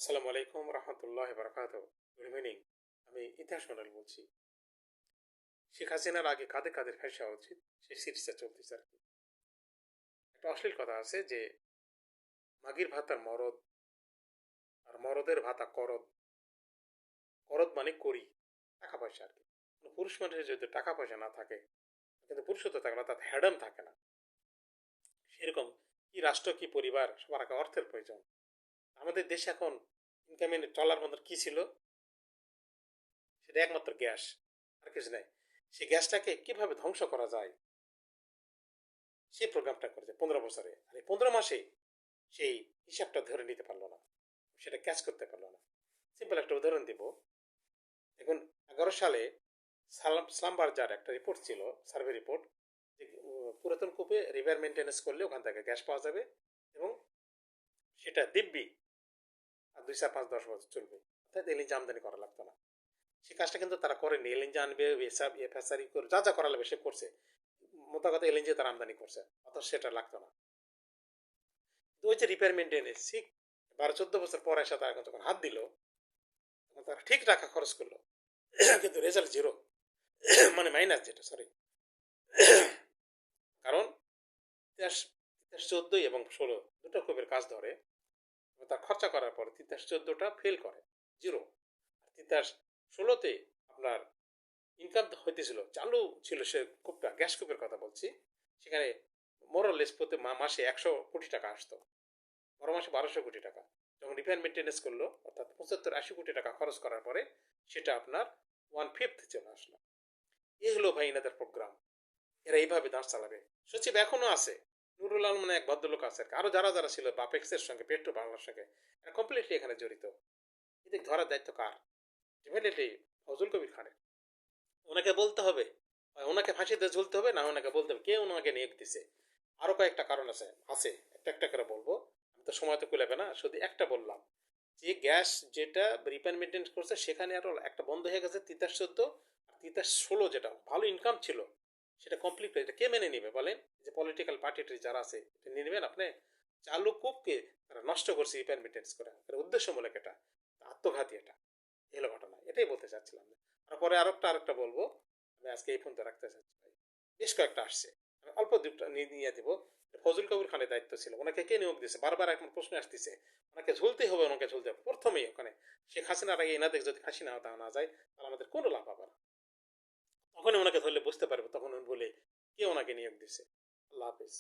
আসসালামু আলাইকুম রহমতুল্লাহ বারকাত। Good evening. আমি ইতিহাস মন্ডল বলছি। শেখ হাসিনার আগে কাদের কাদের ফেসা উচিত সেই সিরিজটা চলতেছে আর কি। একটা অশ্লীল কথা আছে যে মাগির ভাতার মরদ আর মরদের ভাতা করদ। করদ মানে করি, টাকা পয়সা আর কি। পুরুষ মানুষের যদি টাকা পয়সা না থাকে কিন্তু পুরুষত্ব থাকে না, তার হ্যাডাম থাকে না। সেরকম কি রাষ্ট্র কি পরিবার সবার আগে অর্থের প্রয়োজন। আমাদের দেশে এখন ইনকামে চলার মতো কি ছিল, সেটা একমাত্র গ্যাস, আর কিছু নাই। সেই গ্যাসটাকে কিভাবে ধ্বংস করা যায় সেই প্রোগ্রামটা করেছে 15 বছরে, আর এই 15 মাসে সেই হিসাবটা ধরে নিতে পারলো না, সেটা ক্যাচ করতে পারলো না। সিম্পল একটা উদাহরণ দিব। দেখুন, 11 সালে সালামবার যার একটা রিপোর্ট ছিল, সার্ভে রিপোর্ট, যে পুরাতন কূপে রিভার মেনটেন্যান্স করলে ওখান থেকে গ্যাস পাওয়া যাবে এবং সেটা দিব্যি আর 2 4 5 10 বছর চলবে, অর্থাৎ এলএনজি আমদানি করা লাগতো না। সে কাজটা কিন্তু তারা করেনি। এলএনজি আনবে, এসব এফএসআরই করে যা যা করা লাগবে সে করছে, মোটা কথা এলএনজি তারা আমদানি করছে, অথচ সেটা লাগতো না। ওই যে রিপেয়ার মেনটেন্যান্স ঠিক 12 14 বছর পরে এসে তারা যখন হাত দিল তখন তারা ঠিক টাকা খরচ করলো কিন্তু রেজাল্ট জিরো, মানে মাইনাস, যেটা সরি। কারণ তিতাস তিতাস 14 এবং 16 দুটো কূপের কাজ ধরে, তার খরচা করার পর তিতাস 14টা ফেল করে, জিরো। তিতাস 16তে আপনার ইনকাম হইতেছিল, চালু ছিল সে কূপটা, গ্যাস কূপের কথা বলছি। সেখানে মোরলেস প্রতি মাসে 100 কোটি টাকা আসতো, বড় মাসে 1200 কোটি টাকা। যখন রিপেয়ার মেনটেন্যান্স করলো, অর্থাৎ 75 80 কোটি টাকা খরচ করার পরে সেটা আপনার 1/5 চলে আসলো। এই হলো ভাই এনাদের প্রোগ্রাম। এরা এইভাবে দাঁড় চালাবে। সচিব এখনো আছে, নুরুল আলম মানে এক ভদ্রলোক আছে, আরো যারা যারা ছিল বাপেক্সের সঙ্গে, পেট্রো বাংলার সঙ্গে, এরা কমপ্লিটলি এখানে জড়িত। এদের ধরার দায়িত্ব কার? ডেফিনেটলি ফজল কবির খানের। ওনাকে বলতে হবে, ওনাকে ফাঁসিতে ঝুলতে হবে, না ওনাকে বলতে হবে কে ওনাকে নিয়োগ দিছে। আরো কয়েকটা কারণ আছে আছে একটা একটা করে বলবো, আমি তো সময় তো কুলাবে না, শুধু একটা বললাম। যে গ্যাস যেটা রিপেয়ার মেনটেন্স করছে সেখানে আরো একটা বন্ধ হয়ে গেছে, তিতাস 14 আর তিতাস 16, যেটা ভালো ইনকাম ছিল সেটা কমপ্লিট হয়ে, এটা কে মেনে নিবে বলেন? যে পলিটিক্যাল পার্টি যারা আছে এটা নিয়ে নেবেন আপনি? চালু কূপকে তারা নষ্ট করছে রিপেয়ার মেনটেন্স করে, এর উদ্দেশ্যমূলক, এটা আত্মঘাতী, এটা এলো ঘটনা। এটাই বলতে চাচ্ছিলাম। আর পরে আরেকটা বলবো। আমি আজকে এই ফোনটা রাখতে চাচ্ছি ভাই, বেশ কয়েকটা আসছে, আমি অল্প দুটো নিয়ে দিব। ফজল কবির খানের দায়িত্ব ছিল, ওনাকে কে নিয়োগ দিয়েছে বারবার এখন প্রশ্ন আসতেছে। ওনাকে ঝুলতে হবে, ওনাকে ঝুলতে হবে প্রথমেই ওখানে। শেখ হাসিনার আগে এনাদের যদি ফাঁসি না না যায় তাহলে আমাদের কোনো লাভ হবে না। তখনই ওনাকে ধরলে বুঝতে পারবে, তখন উনি বলে কে ওনাকে নিয়োগ দিছে। আল্লাহ হাফিজ।